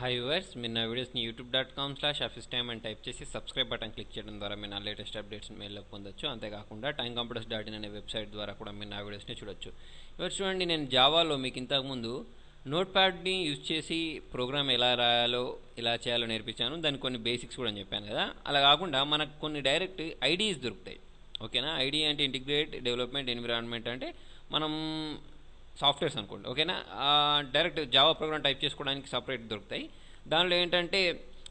Hi viewers, మీరు నా వీడియోస్ని youtube.com/officetime అని టైప్ చేసి సబ్స్క్రైబ్ బటన్ క్లిక్ చేయడం ద్వారా మీరు నా లేటెస్ట్ అప్డేట్స్ మెయిల్లో పొందొచ్చు. అంతేకాకుండా timecomputers.in అనే వెబ్సైట్ ద్వారా కూడా మీరు నా వీడియోస్ని చూడొచ్చు. ఇవరు చూడండి, నేను జావాలో మీకు ఇంతకుముందు నోట్ ప్యాడ్ని యూజ్ చేసి ప్రోగ్రామ్ ఎలా రాయాలో ఎలా చేయాలో నేర్పించాను. దానికి కొన్ని బేసిక్స్ కూడా చెప్పాను కదా. అలా కాకుండా మనకు కొన్ని డైరెక్ట్ ఐడియాస్ దొరుకుతాయి. ఓకేనా, ఐడియా అంటే ఇంటిగ్రేట్ డెవలప్మెంట్ ఎన్విరాన్మెంట్, అంటే మనం సాఫ్ట్వేర్స్ అనుకోండి. ఓకేనా, డైరెక్ట్ జావా ప్రోగ్రామ్ టైప్ చేసుకోవడానికి సపరేట్ దొరుకుతాయి. దానిలో ఏంటంటే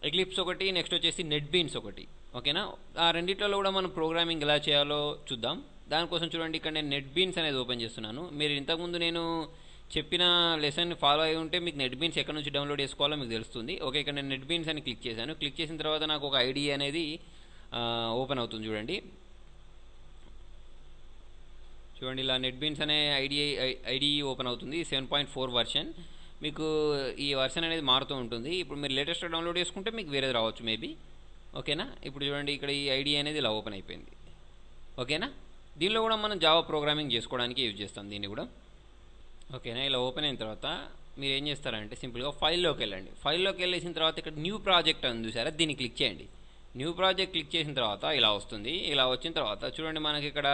ఎక్లిప్స్ ఒకటి, నెక్స్ట్ వచ్చేసి నెట్ బీన్స్ ఒకటి. ఓకేనా, ఆ రెండిట్లో కూడా మనం ప్రోగ్రామింగ్ ఎలా చేయాలో చూద్దాం. దానికోసం చూడండి, ఇక్కడ నేను నెట్ బీన్స్ అనేది ఓపెన్ చేస్తున్నాను. మీరు ఇంతకుముందు నేను చెప్పిన లెసన్ ఫాలో అయి ఉంటే మీకు నెట్ బీన్స్ ఎక్కడ నుంచి డౌన్లోడ్ చేసుకోవాలో మీకు తెలుస్తుంది. ఓకే, ఇక్కడ నేను నెట్ బీన్స్ అని క్లిక్ చేశాను. క్లిక్ చేసిన తర్వాత నాకు ఒక ఐడి అనేది ఓపెన్ అవుతుంది. చూడండి ఇలా నెట్ బీన్స్ అనే ఐడి ఓపెన్ అవుతుంది. 7.4 వర్షన్. మీకు ఈ వర్షన్ అనేది మారుతూ ఉంటుంది. ఇప్పుడు మీరు లేటెస్ట్ డౌన్లోడ్ చేసుకుంటే మీకు వేరేది రావచ్చు మేబీ. ఓకేనా, ఇప్పుడు చూడండి ఇక్కడ ఈ ఐడి అనేది ఇలా ఓపెన్ అయిపోయింది. ఓకేనా, దీనిలో కూడా మనం జావా ప్రోగ్రామింగ్ చేసుకోవడానికి యూజ్ చేస్తాం దీన్ని కూడా. ఓకేనా, ఇలా ఓపెన్ అయిన తర్వాత మీరు ఏం చేస్తారంటే సింపుల్గా ఫైల్లోకి వెళ్ళండి. ఫైల్లోకి వెళ్ళేసిన తర్వాత ఇక్కడ న్యూ ప్రాజెక్ట్ అని చూసారా, దీన్ని క్లిక్ చేయండి. న్యూ ప్రాజెక్ట్ క్లిక్ చేసిన తర్వాత ఇలా వస్తుంది. ఇలా వచ్చిన తర్వాత చూడండి మనకి ఇక్కడ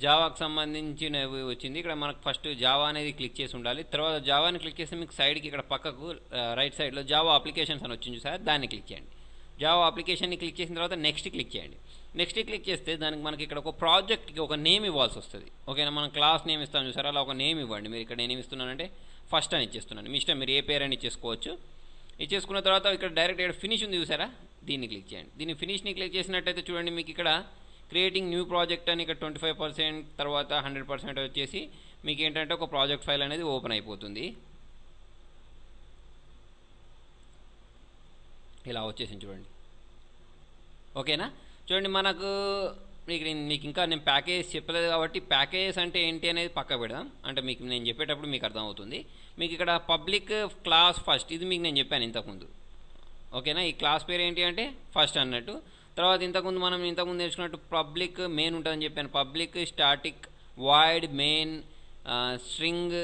జావాకి సంబంధించినవి వచ్చింది. ఇక్కడ మనకు ఫస్ట్ జావా అనేది క్లిక్ చేసి ఉండాలి. తర్వాత జావాని క్లిక్ చేస్తే మీకు సైడ్కి ఇక్కడ పక్కకు రైట్ సైడ్లో జావా అప్లికేషన్స్ అని వచ్చింది చూసారా, దాన్ని క్లిక్ చేయండి. జావా అప్లికేషన్ని క్లిక్ చేసిన తర్వాత నెక్స్ట్ క్లిక్ చేయండి. నెక్స్ట్ క్లిక్ చేస్తే దానికి మనకి ఇక్కడ ఒక ప్రాజెక్ట్కి ఒక నేమ్ ఇవ్వాల్సి వస్తుంది. ఓకేనా, మనం క్లాస్ నేమ్ ఇస్తాం చూసారా, అలా ఒక నేమ్ ఇవ్వండి. మీరు ఇక్కడ నేను ఏమి ఇస్తున్నానంటే ఫస్ట్ అని ఇచ్చేస్తున్నాను. మీ ఇష్టం, మీరు ఏ పేరు అని ఇచ్చేసుకోవచ్చు. ఇచ్చేసుకున్న తర్వాత ఇక్కడ డైరెక్ట్ ఇక్కడ ఫినిష్ ఉంది చూసారా, దీన్ని క్లిక్ చేయండి. దీన్ని ఫినిష్ని క్లిక్ చేసినట్టయితే చూడండి మీకు ఇక్కడ క్రియేటింగ్ న్యూ ప్రాజెక్ట్ అని ఇక్కడ 25%, తర్వాత 100% వచ్చేసి మీకు ఏంటంటే ఒక ప్రాజెక్ట్ ఫైల్ అనేది ఓపెన్ అయిపోతుంది. ఇలా వచ్చేసింది చూడండి. ఓకేనా, చూడండి మనకు మీకు ఇంకా నేను ప్యాకేజ్ చెప్పలేదు కాబట్టి ప్యాకేజెస్ అంటే ఏంటి అనేది పక్క పెడదాం. అంటే మీకు నేను చెప్పేటప్పుడు మీకు అర్థమవుతుంది. మీకు ఇక్కడ పబ్లిక్ క్లాస్ ఫస్ట్, ఇది మీకు నేను చెప్పాను ఇంతకుముందు. ఓకేనా, ఈ క్లాస్ పేరు ఏంటి అంటే ఫస్ట్ అన్నట్టు. తర్వాత మనం ఇంతకుముందు నేర్చుకున్నట్టు పబ్లిక్ మెయిన్ ఉంటుందని చెప్పాను. Public static void main string.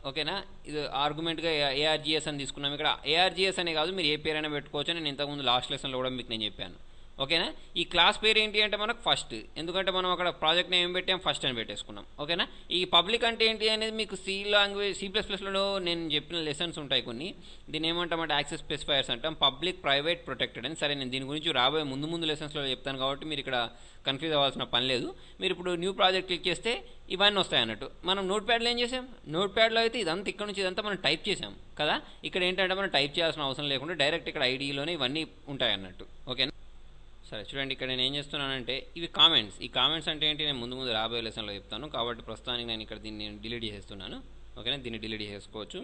ఓకేనా, ఇది ఆర్గ్యుమెంట్గా ఏఆర్జిఎస్ అని తీసుకున్నాం. ఇక్కడ ఏఆర్జిఎస్ అనే కాదు, మీరు ఏ పేరైనా పెట్టుకోవచ్చు. నేను ఇంతకుముందు లాస్ట్ లెసన్లో కూడా మీకు నేను చెప్పాను. ఓకేనా, ఈ క్లాస్ పేరు ఏంటి అంటే మనకు ఫస్ట్, ఎందుకంటే మనం అక్కడ ప్రాజెక్ట్ నేమ్ పెట్టాం, ఫస్ట్ అని పెట్టేసుకున్నాం. ఓకేనా, ఈ పబ్లిక్ అంటే ఏంటి అనేది మీకు C++లో నేను చెప్పిన లెసన్స్ ఉంటాయి కొన్ని. దీన్ని ఏమంటామంటే యాక్సెస్ స్పెసిఫైయర్స్ అంటాం, పబ్లిక్ ప్రైవేట్ ప్రొటెక్టెడ్ అని. సరే, నేను దీని గురించి రాబోయే ముందు లెసన్స్లో చెప్తాను కాబట్టి మీరు ఇక్కడ కన్ఫ్యూజ్ అవ్వాల్సిన పని లేదు. మీరు ఇప్పుడు న్యూ ప్రాజెక్ట్ క్లిక్ చేస్తే ఇవన్నీ వస్తాయి అన్నట్టు. మనం నోట్ ప్యాడ్లో ఏం చేసాం, నోట్ ప్యాడ్లో అయితే ఇదంతా ఇక్కడ నుంచి ఇదంతా మనం టైప్ చేసాం కదా. ఇక్కడ ఏంటంటే మనం టైప్ చేయాల్సిన అవసరం లేకుండా డైరెక్ట్ ఇక్కడ ఐడిలోనే ఇవన్నీ ఉంటాయి అన్నట్టు. ఓకేనా, సరే చూడండి ఇక్కడ నేను ఏం చేస్తున్నానంటే ఇవి కామెంట్స్. ఈ కామెంట్స్ అంటే ఏంటి నేను ముందు రాబోయే లెసన్లో చెప్తాను. కాబట్టి ప్రస్తుతానికి నేను ఇక్కడ దీన్ని డిలీట్ చేస్తున్నాను. ఓకేనా, దీన్ని డిలీట్ చేసుకోవచ్చు.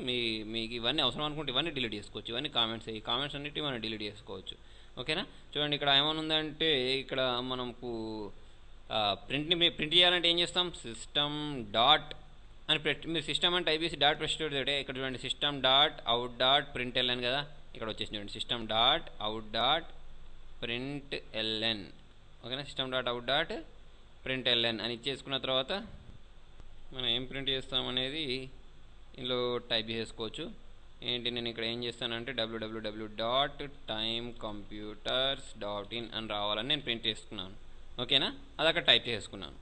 మీకు ఇవన్నీ అవసరం అనుకుంటే ఇవన్నీ డిలీట్ చేసుకోవచ్చు. ఇవన్నీ కామెంట్స్, ఈ కామెంట్స్ అన్నిటి మనం డిలీట్ చేసుకోవచ్చు. ఓకేనా, చూడండి ఇక్కడ ఏమైనా ఉందంటే ఇక్కడ మనకు ప్రింట్ చేయాలంటే ఏం చేస్తాం, సిస్టమ్ డాట్ అని మీరు సిస్టమ్ అని టైప్ చేసి డాట్ ప్రెస్ చేస్తే ఇక్కడ చూడండి system dot out dot print L N కదా, ఇక్కడ వచ్చేసి చూడండి system dot out dot print L N. ఓకేనా, system dot out dot print L N అని ఇచ్చేసుకున్న తర్వాత మనం ఏం ప్రింట్ చేస్తామనేది ఇందులో టైప్ చేసుకోవచ్చు. ఏంటి నేను ఇక్కడ ఏం చేస్తానంటే www.timecomputers.in అని రావాలని నేను ప్రింట్ చేసుకున్నాను. ఓకేనా, అది అక్కడ టైప్ చేసుకున్నాను.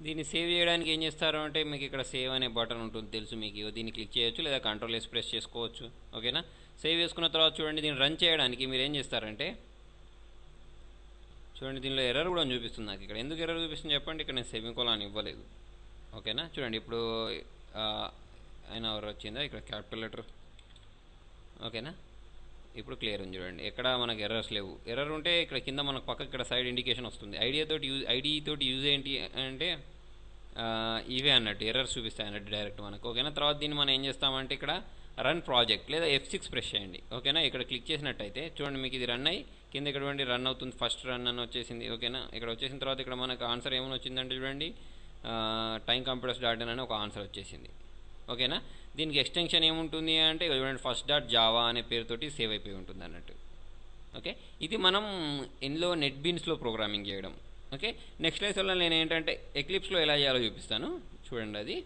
దీన్ని సేవ్ చేయడానికి ఏం చేస్తారు అంటే మీకు ఇక్కడ సేవ్ అనే బటన్ ఉంటుంది తెలుసు మీకు, దీన్ని క్లిక్ చేయొచ్చు లేదా Ctrl+S ప్రెస్ చేసుకోవచ్చు. ఓకేనా, సేవ్ చేసుకున్న తర్వాత చూడండి దీన్ని రన్ చేయడానికి మీరు ఏం చేస్తారంటే చూడండి దీనిలో ఎర్రర్ కూడా చూపిస్తుంది నాకు. ఇక్కడ ఎందుకు ఎర్రర్ చూపిస్తుంది చెప్పండి, ఇక్కడ నేను సెమికోలాన్ ఇవ్వలేదు. ఓకేనా, చూడండి ఇప్పుడు అయినా ఎవరు వచ్చిందా, ఇక్కడ క్యాపిటల్ లెటర్. ఓకేనా, ఇప్పుడు క్లియర్ ఉంది చూడండి, ఎక్కడ మనకు ఎర్రర్స్ లేవు. ఎర్రర్ ఉంటే ఇక్కడ కింద మనకు పక్కకి ఇక్కడ సైడ్ ఇండికేషన్ వస్తుంది. ఐడితోటి యూజ్ ఏంటి అంటే ఇవే అన్నట్టు ఎర్రర్స్ చూపిస్తాయి అన్నట్టు డైరెక్ట్ మనకు. ఓకేనా, తర్వాత దీన్ని మనం ఏం చేస్తామంటే ఇక్కడ రన్ ప్రాజెక్ట్ లేదా F6 ప్రెస్ చేయండి. ఓకేనా, ఇక్కడ క్లిక్ చేసినట్టయితే చూడండి మీకు ఇది రన్ అయ్యి కింద ఇక్కడ రన్ అవుతుంది, ఫస్ట్ రన్ అని వచ్చేసింది. ఓకేనా, ఇక్కడ వచ్చేసిన తర్వాత ఇక్కడ మనకు ఆన్సర్ ఏమైనా వచ్చిందంటే చూడండి timecomputers.in అని ఒక ఆన్సర్ వచ్చేసింది. ఓకేనా, దీనికి ఎక్స్టెన్షన్ ఏముంటుంది అంటే చూడండి first.java అనే పేరుతోటి సేవ్ అయిపోయి ఉంటుంది అన్నట్టు. ఓకే, ఇది మనం ఇందులో నెట్ బీన్స్లో ప్రోగ్రామింగ్ చేయడం. ఓకే, నెక్స్ట్ లెసన్లో నేను ఏంటంటే ఎక్లిప్స్లో ఎలా చేయాలో చూపిస్తాను చూడండి. అది